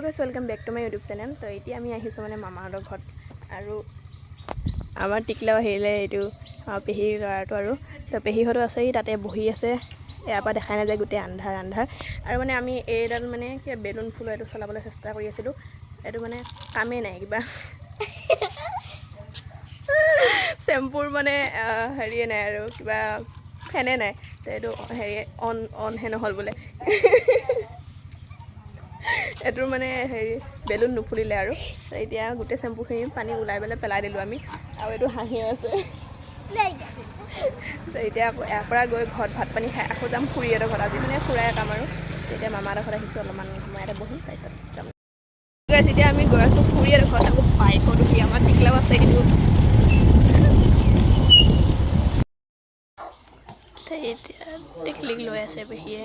Hello guys welcome back to my YouTube channel. तो ये आम মানে মামাহঁতৰ ঘৰত আৰু আমাৰ টিকলাও আহিলে এইটো পেহীৰ ল'ৰাটো আৰু তো পেহীহঁতো আছে তাতে বহি আছে। ইয়াৰ পৰা দেখাই নাযায় গোটেই আন্ধাৰ আন্ধাৰ আৰু মানে আমি এইডাল মানে কিবা বেলুন ফুলৰ এইটো চলাবলৈ চেষ্টা কৰি আছিলোঁ। এইটো মানে কামেই নাই কিবা চেম্পুৰ মানে হেৰিয়ে নাই আৰু কিবা ফেনে নাই। তো এইটো হেৰি অনহে নহ'ল বোলে এটোৰ মানে হেৰি বেলুন নুফুলিলে আৰু এতিয়া গোটেই চেম্পুখিনি পানী ওলাই পেলাই দিলোঁ আমি আৰু এইটো হাঁহি আছে। তো এতিয়া আকৌ ইয়াৰ পৰা গৈ ঘৰত ভাত পানী খাই আকৌ যাম খুৰীহঁতৰ ঘৰত। আজি মানে খুৰাই কাম আৰু এতিয়া মামাহঁতৰ ঘৰত আহিছোঁ অলপমান সময় এটা বহি তাৰপিছত যাম। এতিয়া আমি গৈ আছোঁ খুৰীহঁতৰ ঘৰত। আকৌ বাইকত উঠি আমাৰ টিকলাও আছে কিন্তু এতিয়া টিকলিক লৈ আছে পেহীয়ে।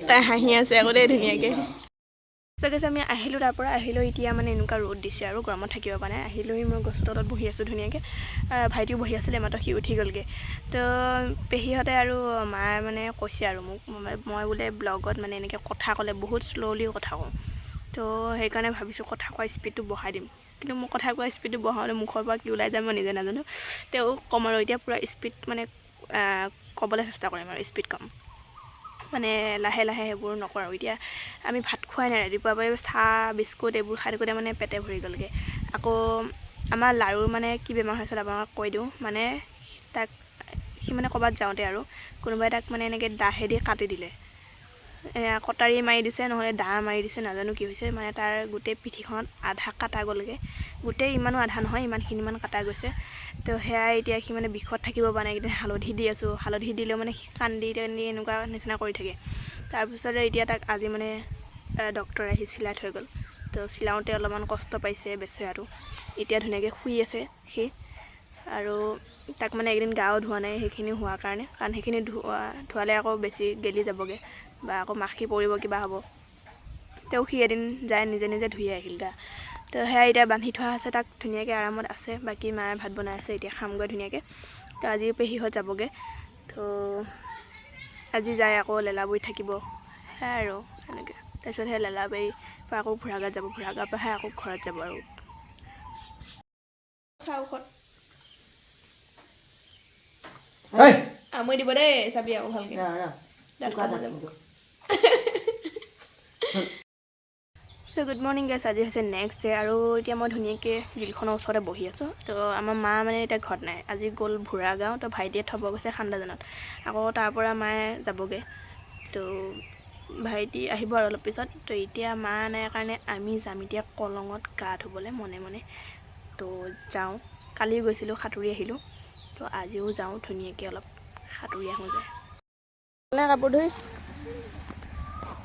তাই হাঁহি আছে আকৌ দেই ধুনীয়াকৈ। গৈছে আমি আহিলোঁ তাৰ পৰা এতিয়া মানে এনেকুৱা ৰ'দ দিছে আৰু গৰমত থাকিব পৰা নাই। আহিলোহি মই গছৰ তলত বহি আছোঁ ধুনীয়াকৈ। ভাইটিও বহি আছিলে মাত্ৰ সি উঠি গ'লগৈ। তো পেহীহঁতে আৰু মায়ে মানে কৈছে আৰু মোক মই বোলে ব্লগত মানে এনেকৈ কথা ক'লে বহুত শ্ল'লি কথা কওঁ। তো সেইকাৰণে ভাবিছোঁ কথা কোৱা স্পীডটো বঢ়াই দিম। কিন্তু মই কথা কোৱা স্পীডটো বঢ়াওঁতে মুখৰ পৰা কি ওলাই যায় মই নিজে নাজানো। তেওঁ ক'ম আৰু এতিয়া পূৰা স্পীড মানে ক'বলৈ চেষ্টা কৰিম আৰু স্পীড কম মানে লাহে লাহে সেইবোৰ নকৰোঁ। এতিয়া আমি ভাত খোৱাই নাই ৰাতিপুৱাৰ পৰা চাহ বিস্কুট এইবোৰ খাই থাকোঁতে মানে পেটে ভৰি গ'লগৈ। আকৌ আমাৰ লাৰুৰ মানে কি বেমাৰ হৈছিল আপোনাক কৈ দিওঁ। মানে সি মানে ক'ৰবাত যাওঁতে আৰু কোনোবাই তাক মানে এনেকৈ দাহেদি কাটি দিলে। কটাৰী মাৰি দিছে নহ'লে দা মাৰি দিছে নাজানো কি হৈছে। মানে তাৰ গোটেই পিঠিখনত আধা কাটা গ'লগৈ। গোটেই ইমানো আধা নহয় ইমানখিনিমান কাটা গৈছে। তো সেয়াই এতিয়া সি মানে বিষত থাকিব পৰা নাই। এইকেইদিন হালধি দি আছোঁ। হালধি দিলেও মানে কান্দি এনেকুৱা নিচিনা কৰি থাকে। তাৰপিছতে এতিয়া তাক আজি মানে ডক্টৰে আহি চিলাই থৈ গ'ল। তো চিলাওঁতে অলপমান কষ্ট পাইছে বেচেৰাটো। এতিয়া ধুনীয়াকৈ শুই আছে সি আৰু তাক মানে এইকেইদিন গাও ধোৱা নাই সেইখিনি হোৱাৰ কাৰণে। কাৰণ সেইখিনি ধোৱালে আকৌ বেছি গেলি যাবগৈ বা আকৌ মাখি পৰিব কিবা হ'ব। তেওঁ সি এদিন যায় নিজে নিজে ধুই আহিল তা। তো সেয়া এতিয়া বান্ধি থোৱা আছে তাক ধুনীয়াকৈ আৰামত আছে। বাকী মায়ে ভাত বনাই আছে এতিয়া খামগৈ ধুনীয়াকৈ। তো আজি পেহীহঁত যাবগৈ। তো আজি যায় আকৌ লেলাবৰীত থাকিব সেয়াই আৰু এনেকৈ। তাৰপিছত সেই লেলাবাৰীৰ পৰা আকৌ ভুৰাগাত যাব। ভুৰাগাৰ পৰাহে আকৌ ঘৰত যাব আৰু আমৈ দিব দেই চাবি আকৌ ভালকৈ চ' গুড মৰ্ণিং গাইছ। আজি হৈছে নেক্সট ডে আৰু এতিয়া মই ধুনীয়াকৈ গ্ৰিলখনৰ ওচৰতে বহি আছোঁ। তো আমাৰ মা মানে এতিয়া ঘৰত নাই। আজি গ'ল ভুৰাগাঁও। তো ভাইটিয়ে থ'ব গৈছে খান্দাজনত। আকৌ তাৰ পৰা মায়ে যাবগৈ। তো ভাইটি আহিব আৰু অলপ পিছত। তো এতিয়া মা নাই কাৰণে আমি যাম এতিয়া কলঙত গা ধুবলৈ মনে মনে। তো যাওঁ। কালি গৈছিলোঁ সাঁতুৰি আহিলোঁ। তো আজিও যাওঁ ধুনীয়াকৈ অলপ সাঁতুৰি আহোঁ যায় কাপোৰ ধুই।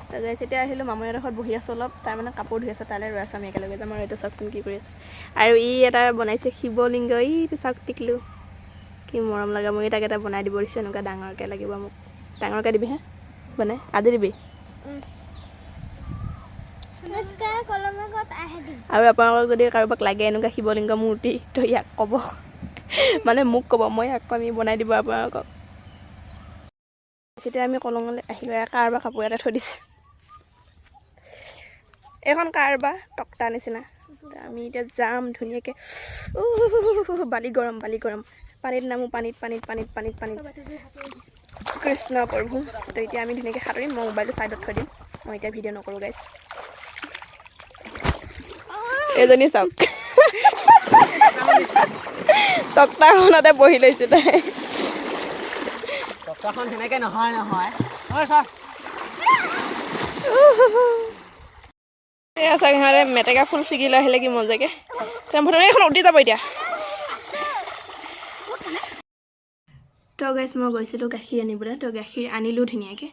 তো গাইছ এতিয়া আহিলোঁ মামীহঁতৰ ঘৰত বহি আছোঁ অলপ। তাই মানে কাপোৰ ধুই আছে তালৈ ৰৈ আছোঁ আমি একেলগে যাম। আৰু এইটো চাওকচোন কি কৰি আছে। আৰু ই এটা বনাইছে শিৱলিংগ। এইটো চাওক টিকলো কি মৰম লগা। মই তাক এটা বনাই দিব দিছোঁ এনেকুৱা ডাঙৰকৈ লাগিব মোক। ডাঙৰকৈ দিবি হে বনাই আজি দিবি। আৰু আপোনালোকক যদি কাৰোবাক লাগে এনেকুৱা শিৱলিংগ মূৰ্তি তো ইয়াক ক'ব মানে মোক ক'ব মই আকৌ আমি বনাই দিব আপোনালোকক। তেতিয়া আমি কলঙলৈ আহিলোঁ। কাৰোবাৰ কাপোৰ এটা থৈ দিছে। এইখন কাৰোবাৰ তক্তা নিচিনা। আমি এতিয়া যাম ধুনীয়াকৈ। বালি গৰম পানীত নামো পানীত কৃষ্ণ প্ৰভু। তো এতিয়া আমি ধুনীয়াকৈ সাঁতুৰিম। মই মোবাইলটো ছাইডত থৈ দিম। মই এতিয়া ভিডিঅ' নকৰোঁ গাইছ। এজনী চাওক তক্তাখনতে বহি লৈছোঁ তাই। তক্তাখন সেনেকৈ নহয় এয়া চাওক সিহঁতে মেটেকা ফুল ছিগি লৈ আহিলে কি মজাকৈ। মুঠতে এইখন উঠি যাব এতিয়া। তো গাইছ মই গৈছিলোঁ গাখীৰ আনিবলৈ। তো গাখীৰ আনিলোঁ ধুনীয়াকৈ।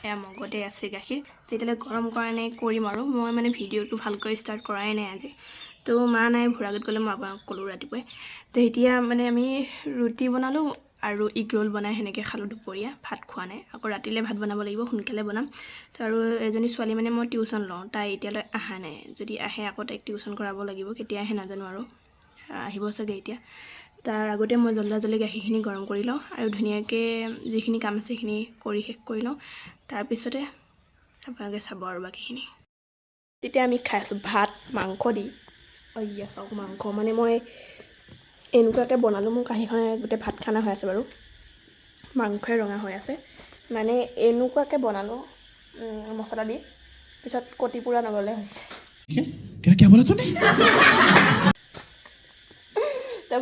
এয়া মগতে আছে গাখীৰ। তেতিয়ালৈ গৰম কাৰণে কৰিম আৰু মই মানে ভিডিঅ'টো ভালকৈ ষ্টাৰ্ট কৰাই নাই আজি। তো মা নাই ভুৰাগাত গ'লে মই আপোনাক ক'লোঁ ৰাতিপুৱাই। তো এতিয়া মানে আমি ৰুটি বনালোঁ আৰু এগ ৰোল বনাই সেনেকৈ খালোঁ দুপৰীয়া। ভাত খোৱা নাই আকৌ ৰাতিলৈ ভাত বনাব লাগিব সোনকালে বনাম। তো আৰু এজনী ছোৱালী মানে মই টিউশ্যন লওঁ। তাই এতিয়ালৈ অহা নাই। যদি আহে আকৌ তাইক টিউশ্যন কৰাব লাগিব। কেতিয়া আহে নাজানো আৰু আহিব চাগে এতিয়া। তাৰ আগতে মই জল্দি গাখীৰখিনি গৰম কৰি লওঁ আৰু ধুনীয়াকৈ যিখিনি কাম আছে সেইখিনি কৰি শেষ কৰি লওঁ। তাৰপিছতে আপোনালোকে চাব আৰু বাকীখিনি। তেতিয়া আমি খাই আছোঁ ভাত মাংস দি। ইয়া চাওক মাংস মানে মই এনেকুৱাকৈ বনালোঁ, মোৰ কাঁহীখনে গোটেই ভাত খানা হৈ আছে বাৰু, মাংসই ৰঙা হৈ আছে, মানে এনেকুৱাকৈ বনালোঁ মছলা দি, পিছত কটি পুৰা নগ'লে হৈছে। তো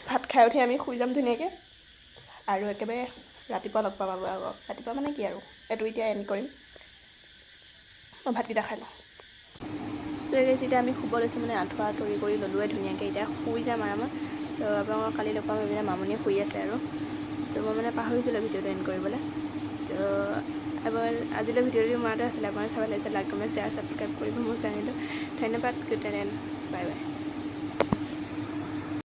ভাত খাই উঠি আমি শুই যাম ধুনীয়াকৈ, আৰু একেবাৰে ৰাতিপুৱা লগ পাম আকৌ। ৰাতিপুৱা মানে কি আৰু এইটো এতিয়া এণ্ড কৰিম। মই ভাতকেইটা খাই লওঁ। তো এতিয়া আমি শুব লৈছোঁ, মানে আঁঠুৱা তৰি কৰি ল'লোৱে ধুনীয়াকৈ, এতিয়া শুই যাম আৰামত। তো আপোনালোকক কালি লগ পাম, এইপিনে মামনি শুই আছে আৰু। তো মই মানে পাহৰিছিলোঁ ভিডিঅ'টো এণ্ড কৰিবলৈ। তো আজিলৈ ভিডিঅ'টো মনতে আছিলে, আপোনালোকে চাব লাগিছে, লাইক কমেণ্ট শ্বেয়াৰ ছাবস্ক্ৰাইব কৰিব মোৰ চেনেলটো। ধন্যবাদ, গুড নাইট, বাই বাই।